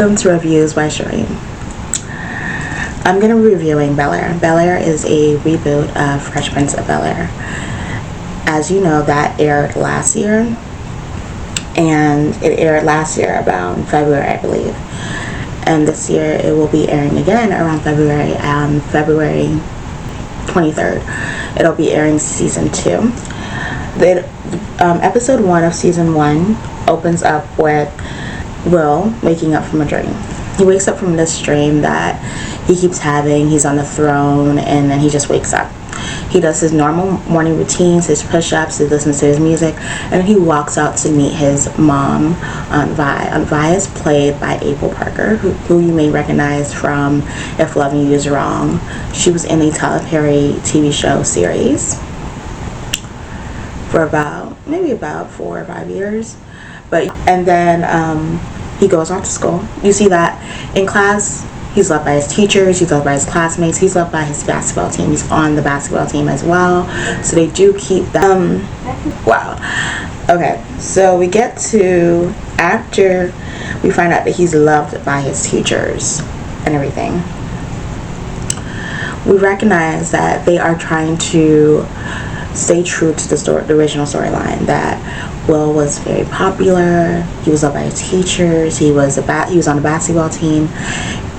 Welcome to Reviews by Shireen. I'm going to be reviewing Bel Air. Bel Air is a reboot of Fresh Prince of Bel Air. As you know, that aired last year, and it aired last year around February, I believe. And this year it will be airing again around February 23rd. It'll be airing season 2. Episode 1 of season 1 opens up with Will waking up from a dream. He wakes up from this dream that he keeps having. He's on the throne, and then he just wakes up. He does his normal morning routines, his push-ups, he listens to his music, and he walks out to meet his mom, Aunt Vi. Aunt Vi is played by April Parker, who you may recognize from If Loving You Is Wrong. She was in a Tyler Perry TV show series for maybe about 4 or 5 years. And then he goes off to school. You see that in class, he's loved by his teachers, he's loved by his classmates, he's loved by his basketball team. He's on the basketball team as well. So they do keep that. Wow. Okay, so we get to after we find out that he's loved by his teachers and everything. We recognize that they are trying to stay true to the original storyline, that Will was very popular, he was loved by his teachers, he was on the basketball team,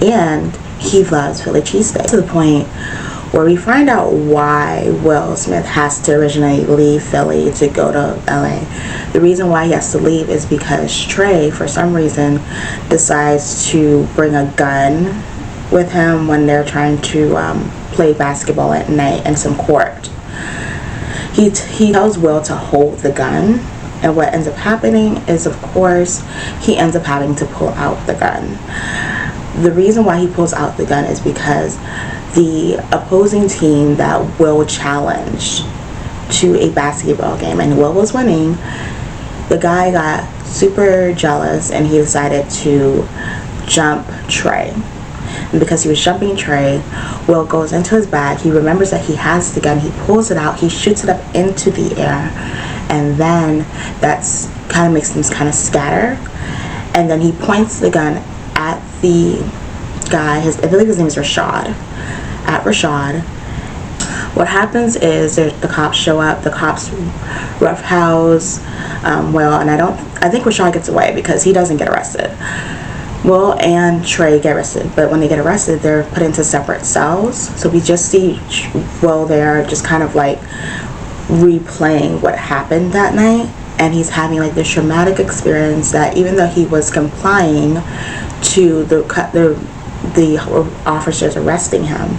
and he loves Philly cheesesteak, to the point where we find out why Will Smith has to originally leave Philly to go to LA. The reason why he has to leave is because Trey, for some reason, decides to bring a gun with him when they're trying to play basketball at night in some court. He tells Will to hold the gun, and what ends up happening is, of course, he ends up having to pull out the gun. The reason why he pulls out the gun is because the opposing team that Will challenged to a basketball game, and Will was winning, the guy got super jealous and he decided to jump Trey. And because he was jumping Trey, Will goes into his bag. He remembers that he has the gun. He pulls it out. He shoots it up into the air. And then that's kind of makes them kind of scatter. And then he points the gun at the guy. I believe his name is Rashad. At Rashad. What happens is the cops show up. The cops roughhouse Will. And I think Rashad gets away because he doesn't get arrested. Will and Trey get arrested, but when they get arrested, they're put into separate cells. So we just see Will there just kind of like replaying what happened that night, and he's having like this traumatic experience that even though he was complying to the officers arresting him,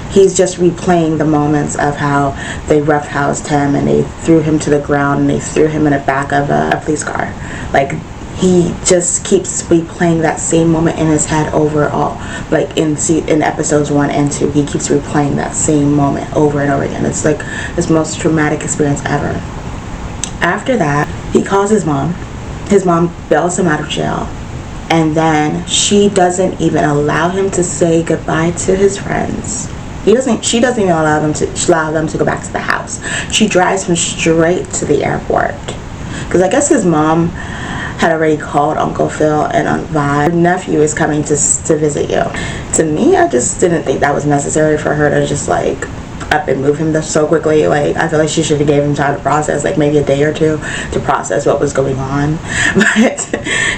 he's just replaying the moments of how they roughhoused him and they threw him to the ground and they threw him in the back of a police car. Like, he just keeps replaying that same moment in his head overall. Like in episodes 1 and 2, he keeps replaying that same moment over and over again. It's like his most traumatic experience ever. After that, he calls his mom. His mom bails him out of jail. And then she doesn't even allow him to say goodbye to his friends. She doesn't even allow them to go back to the house. She drives him straight to the airport. Because I guess his mom had already called Uncle Phil and Aunt Vi. Your nephew is coming to visit you. To me, I just didn't think that was necessary for her to just like up and move him so quickly. Like, I feel like she should have gave him time to process, like maybe a day or two to process what was going on. But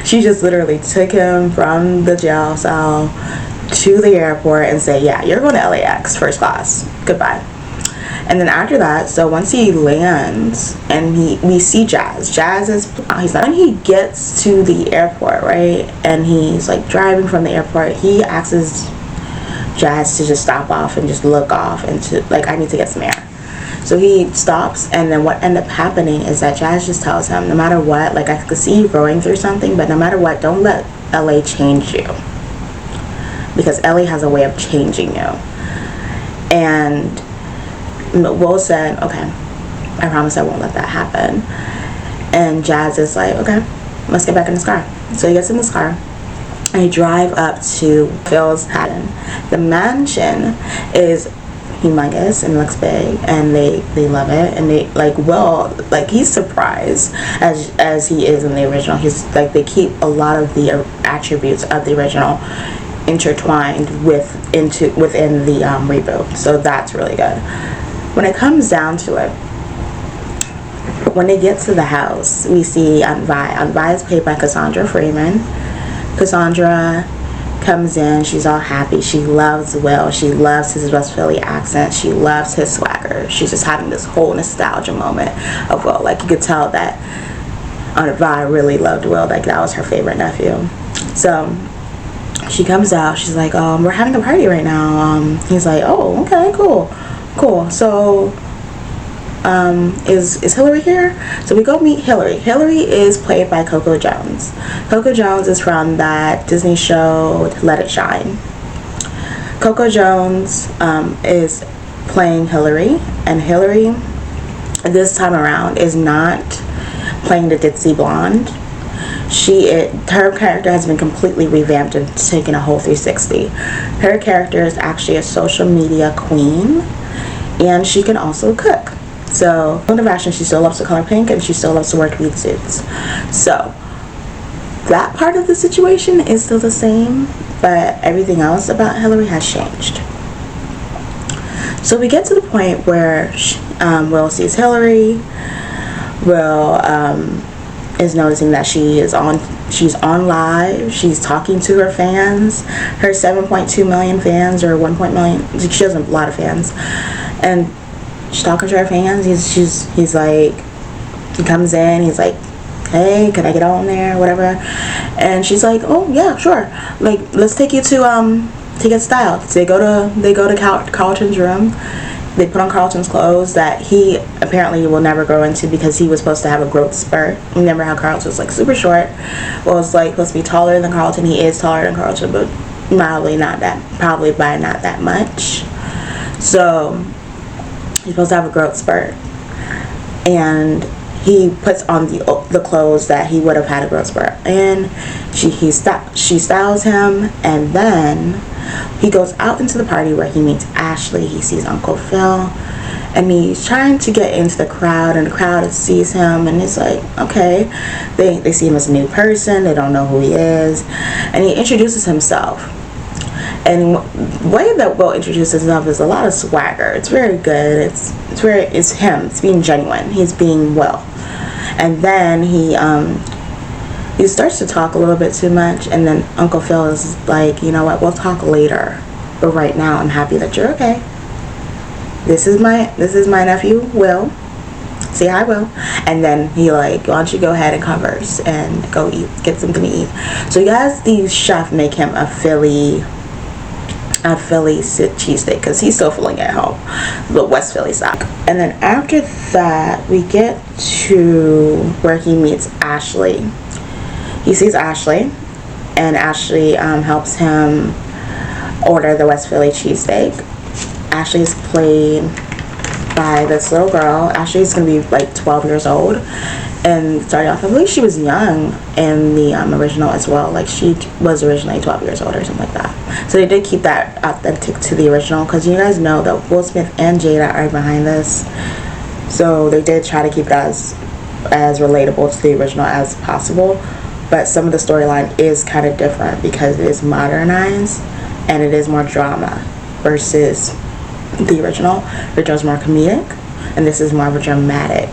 she just literally took him from the jail cell to the airport and said, yeah, you're going to LAX first class. Goodbye. And then after that, so once he lands and we see Jazz when he gets to the airport, right, and he's like driving from the airport, he asks Jazz to just stop off and just look off and to like, I need to get some air. So he stops, and then what ended up happening is that Jazz just tells him, no matter what, like, I could see you going through something, but no matter what, don't let LA change you, because LA has a way of changing you. And Will said, okay, I promise I won't let that happen. And Jazz is like, okay, let's get back in this car. So he gets in this car and he drive up to Phil's mansion. The mansion is humongous and looks big, and they love it, and they like, well, like, he's surprised as he is in the original. He's like, they keep a lot of the attributes of the original intertwined within the reboot, so that's really good. When it comes down to it, when they get to the house, we see Aunt Vi. Aunt Vi is played by Cassandra Freeman. Cassandra comes in, she's all happy, she loves Will, she loves his West Philly accent, she loves his swagger, she's just having this whole nostalgia moment of Will. Like, you could tell that Aunt Vi really loved Will, like that was her favorite nephew. So she comes out, she's like, we're having a party right now. He's like, oh, okay, cool. So is Hillary here? So we go meet Hillary. Hillary is played by Coco Jones. Coco Jones is from that Disney show Let It Shine. Coco Jones is playing Hillary, and Hillary this time around is not playing the ditzy blonde. Her character has been completely revamped and taken a whole 360. Her character is actually a social media queen, and she can also cook. So in the fashion, she still loves to color pink, and she still loves to wear tweed suits. So that part of the situation is still the same, but everything else about Hillary has changed. So we get to the point where Will sees Hillary. Will is noticing that she's on live. She's talking to her fans, her 7.2 million fans, or 1 million. She has a lot of fans, and she's talking to her fans. He's like, he comes in, he's like, hey, can I get on there, whatever. And she's like, oh yeah, sure, like, let's take you to get styled. So they go to Carlton's room. They put on Carlton's clothes that he apparently will never grow into, because he was supposed to have a growth spurt. Remember how Carlton was like super short? Well, it's like supposed to be taller than Carlton. He is taller than Carlton, but probably by not that much. So he's supposed to have a growth spurt, and he puts on the clothes that he would have had a growth spurt, and she styles him, and then he goes out into the party where he meets Ashley. He sees Uncle Phil, and he's trying to get into the crowd, and the crowd sees him, and it's like, okay, they see him as a new person, they don't know who he is, and he introduces himself. And the way that Will introduces himself is a lot of swagger. It's very good. It's him. It's being genuine. He's being Will. And then he starts to talk a little bit too much, and then Uncle Phil is like, you know what, we'll talk later, but right now I'm happy that you're okay. This is my nephew, Will. Say hi, Will. And then he like, why don't you go ahead and converse and go get something to eat. So he has the chef make him a Philly cheesesteak, because he's still feeling at home, the West Philly style. And then after that, we get to where he meets Ashley. He sees Ashley, and Ashley helps him order the West Philly cheesesteak. Ashley is played by this little girl. Ashley's gonna be like 12 years old, and started off, I believe she was young in the original as well. Like, she was originally 12 years old or something like that. So they did keep that authentic to the original, because you guys know that Will Smith and Jada are behind this. So they did try to keep it as relatable to the original as possible. But some of the storyline is kind of different, because it is modernized and it is more drama versus the original. The original is more comedic, and this is more of a dramatic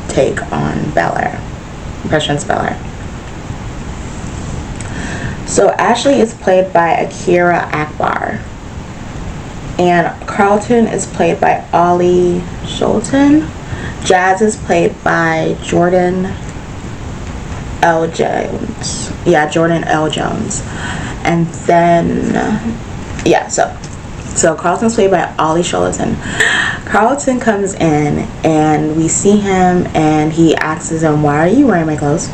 take on Bel Air, Prince Bel Air. So Ashley is played by Akira Akbar, and Carlton is played by Ollie Sholton. Jazz is played by Jordan L. Jones. Yeah, Jordan L. Jones. And then, yeah, so Carlton's played by Ollie Sholton. Carlton comes in, and we see him, and he asks him, why are you wearing my clothes?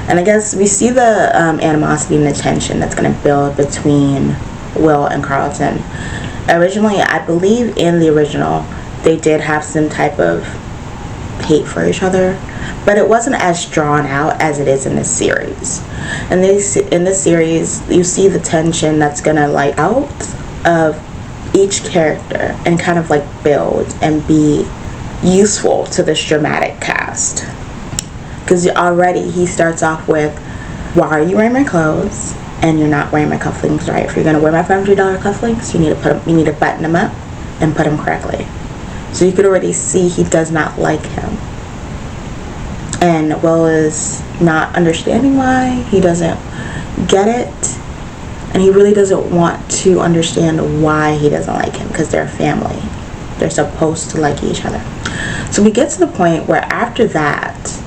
And I guess we see the animosity and the tension that's going to build between Will and Carlton. Originally, I believe in the original, they did have some type of hate for each other, but it wasn't as drawn out as it is in this series. In this series, you see the tension that's going to light out of each character and kind of like build and be useful to this dramatic cast. Because already he starts off with, why are you wearing my clothes and you're not wearing my cufflinks right? If you're going to wear my $500 cufflinks, you need to button them up and put them correctly. So you could already see he does not like him. And Will is not understanding why. He doesn't get it. And he really doesn't want to understand why he doesn't like him, because they're a family. They're supposed to like each other. So we get to the point where after that,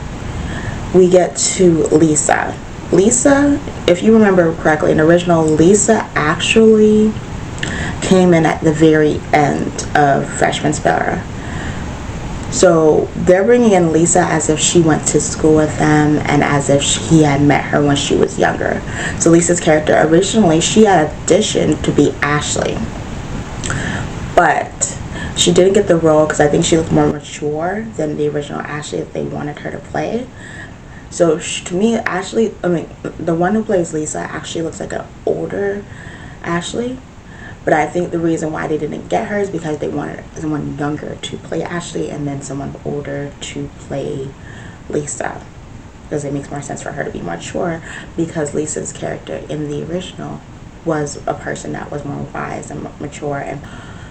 we get to Lisa. Lisa, if you remember correctly, in the original, Lisa actually came in at the very end of Freshman's Bel Air. So they're bringing in Lisa as if she went to school with them and as if he had met her when she was younger. So Lisa's character, originally she had auditioned to be Ashley, but she didn't get the role because I think she looked more mature than the original Ashley that they wanted her to play. So to me, Ashley, the one who plays Lisa actually looks like an older Ashley. But I think the reason why they didn't get her is because they wanted someone younger to play Ashley and then someone older to play Lisa. Because it makes more sense for her to be mature, because Lisa's character in the original was a person that was more wise and mature. And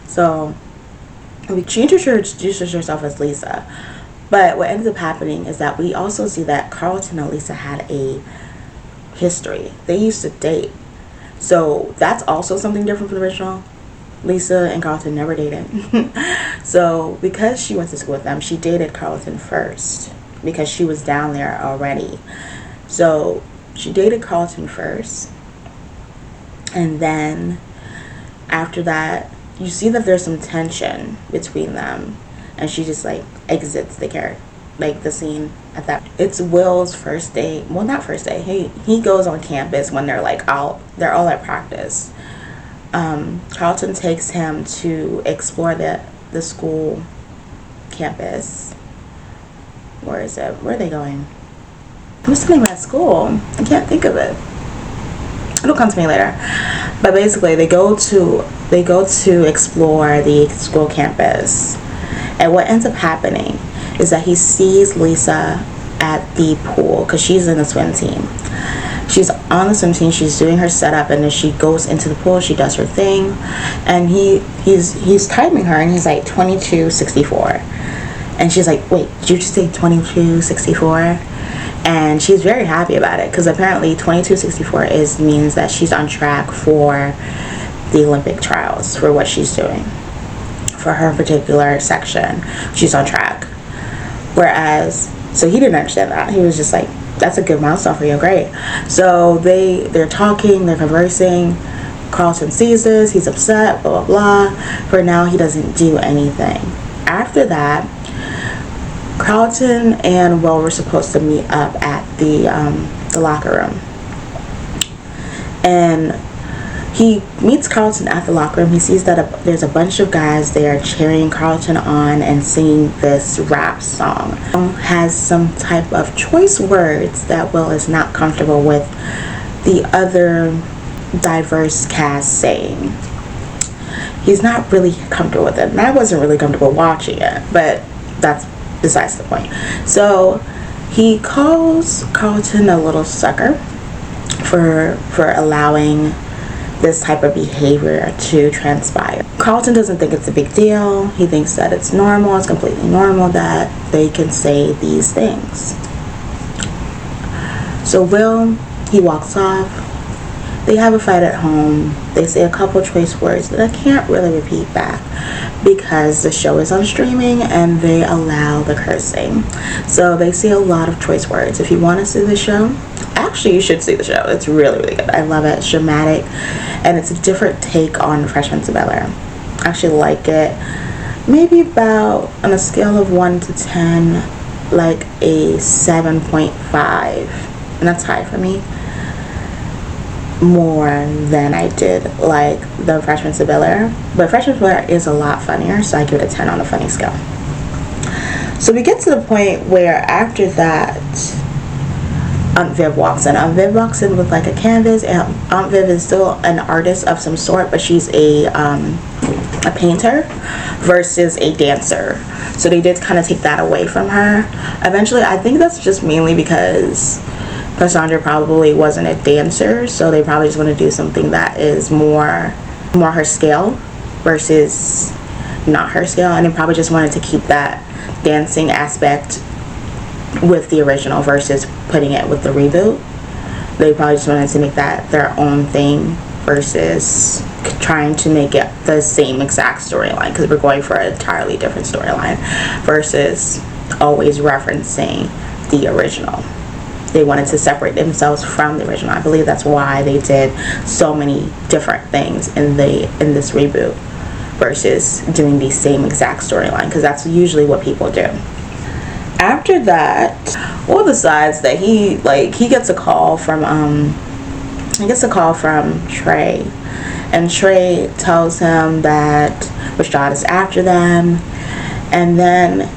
so she introduces herself as Lisa. But what ends up happening is that we also see that Carlton and Lisa had a history. They used to date. So that's also something different from the original. Lisa and Carlton never dated. So because she went to school with them, she dated Carlton first because she was down there already. So she dated Carlton first. And then after that, you see that there's some tension between them. And she just like exits the character, like the scene at that. It's Will's first day. Well, not first day. He goes on campus when they're like out. They're all at practice. Carlton takes him to explore the school campus. Where is it? Where are they going? What's the name of that school? I can't think of it. It'll come to me later. But basically, they go to explore the school campus. And what ends up happening is that he sees Lisa at the pool because she's in the swim team. She's on the swim team, she's doing her setup, and then she goes into the pool, she does her thing, and he's timing her, and he's like 22:64. And she's like, wait, did you just say 22:64? And she's very happy about it because apparently 22:64 means that she's on track for the Olympic trials for what she's doing. For her particular section, she's on track. Whereas, so he didn't understand that. He was just like, that's a good milestone for you, great. So they're talking, they're conversing. Carlton sees this, he's upset, blah, blah, blah. For now, he doesn't do anything. After that, Carlton and Will were supposed to meet up at the locker room. And he meets Carlton at the locker room. He sees that there's a bunch of guys there cheering Carlton on and singing this rap song. Has some type of choice words that Will is not comfortable with the other diverse cast saying. He's not really comfortable with it. And I wasn't really comfortable watching it, but that's besides the point. So he calls Carlton a little sucker for allowing this type of behavior to transpire. Carlton doesn't think it's a big deal. He thinks that it's normal, it's completely normal that they can say these things. So Will, he walks off. They have a fight at home. They say a couple choice words that I can't really repeat back because the show is on streaming and they allow the cursing. So they say a lot of choice words. If you want to see the show, actually you should see the show. It's really, really good. I love it. It's dramatic and it's a different take on Freshman's Bel Air. I actually like it. Maybe about, on a scale of 1 to 10, like a 7.5. And that's high for me. More than I did like the Freshman's Bel Air. But Freshman's Bel Air is a lot funnier, so I give it a 10 on the funny scale. So we get to the point where after that, Aunt Viv walks in. Aunt Viv walks in with like a canvas, and Aunt Viv is still an artist of some sort, but she's a a painter versus a dancer. So they did kind of take that away from her. Eventually, I think that's just mainly because Cassandra probably wasn't a dancer, so they probably just want to do something that is more her scale versus not her scale, and they probably just wanted to keep that dancing aspect with the original versus putting it with the reboot. They probably just wanted to make that their own thing versus trying to make it the same exact storyline, because we're going for an entirely different storyline versus always referencing the original. They wanted to separate themselves from the original. I believe that's why they did so many different things in this reboot versus doing the same exact storyline, because that's usually what people do. After that, Will decides that he gets a call from Trey, and Trey tells him that Rashad is after them, and then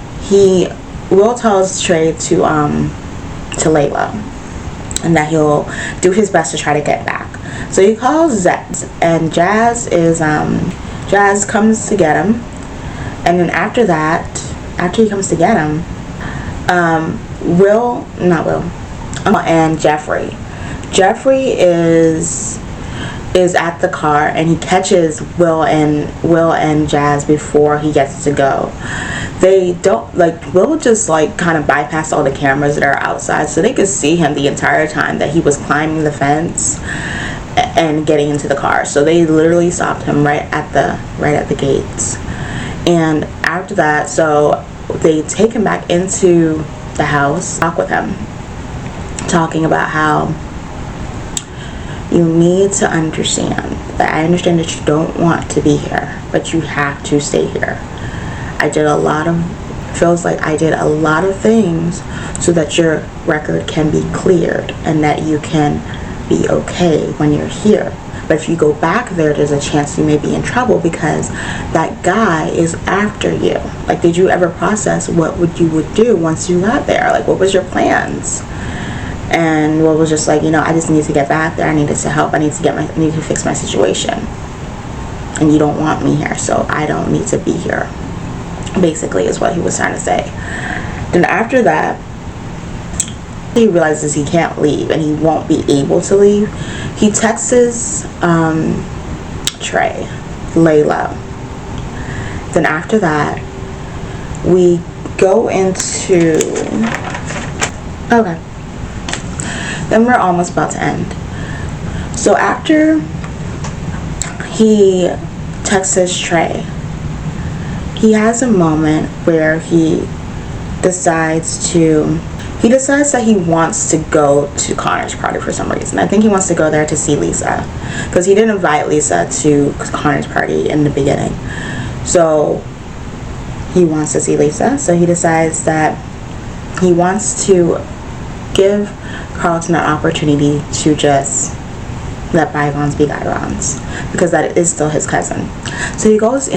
Will tells Trey to Layla, and that he'll do his best to try to get back. So he calls Zez, and Jazz comes to get him, and then after he comes to get him, and Jeffrey is at the car, and he catches Will and Jazz before he gets to go. They don't, Will just kind of bypassed all the cameras that are outside, so they could see him the entire time that he was climbing the fence and getting into the car. So they literally stopped him right at the gates. And after that, so they take him back into the house, talk with him, talking about how you need to understand that I understand that you don't want to be here, but you have to stay here. Feels like I did a lot of things so that your record can be cleared and that you can be okay when you're here. But if you go back there's a chance you may be in trouble because that guy is after you. Did you ever process what you would do once you got there? What was your plans? And Will was just I just need to get back there. I needed to help. I need to fix my situation. And you don't want me here, so I don't need to be here. Basically is what he was trying to say. Then after that, he realizes he can't leave and he won't be able to leave. He texts Trey, Layla. Then after that, we go into... Okay. Then we're almost about to end. So after he texts Trey, he has a moment where he decides that he wants to go to Connor's party for some reason. I think he wants to go there to see Lisa, because he didn't invite Lisa to Connor's party in the beginning. So he wants to see Lisa. So he decides that he wants to give Carlton an opportunity to just let bygones be bygones, because that is still his cousin. So he walks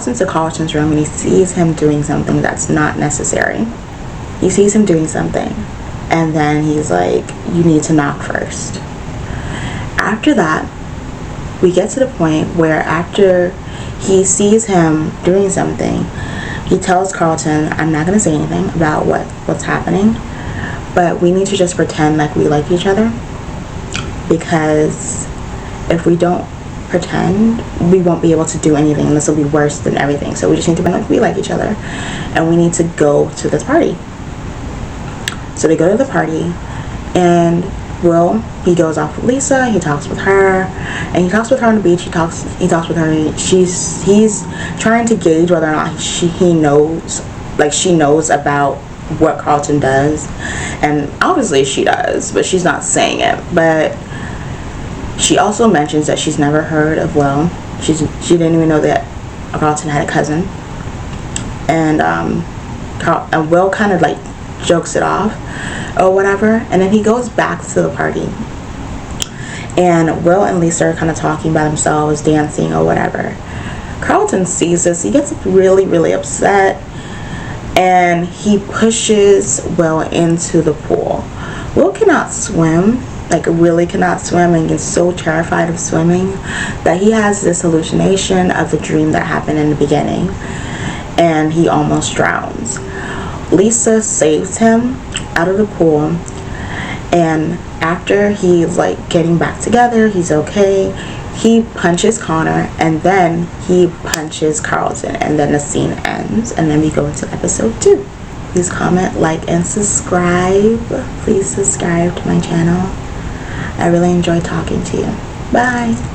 into Carlton's room and he sees him doing something that's not necessary. He sees him doing something, and then he's like, you need to knock first. After that, we get to the point where after he sees him doing something, he tells Carlton, I'm not going to say anything about what's happening, but we need to just pretend like we like each other, because if we don't pretend, we won't be able to do anything, and this will be worse than everything. So we just need to pretend like we like each other, and we need to go to this party. So they go to the party, and he goes off with Lisa. He talks with her, and he talks with her on the beach. He talks with her. He's trying to gauge whether or not she knows about what Carlton does, and obviously she does, but she's not saying it. But she also mentions that she's never heard of Will. She didn't even know that Carlton had a cousin, and Will kind of jokes it off or whatever, and then he goes back to the party, and Will and Lisa are kind of talking by themselves, dancing or whatever. Carlton sees this. He gets really, really upset, and he pushes Will into the pool. Will cannot swim, like really cannot swim and gets so terrified of swimming that he has this hallucination of a dream that happened in the beginning, and he almost drowns. Lisa saves him out of the pool, and after he's like getting back together, he's okay, he punches Connor, and then he punches Carlton, and then the scene ends, and then we go into episode 2. Please comment, like, and subscribe. Please subscribe to my channel. I really enjoy talking to you. Bye.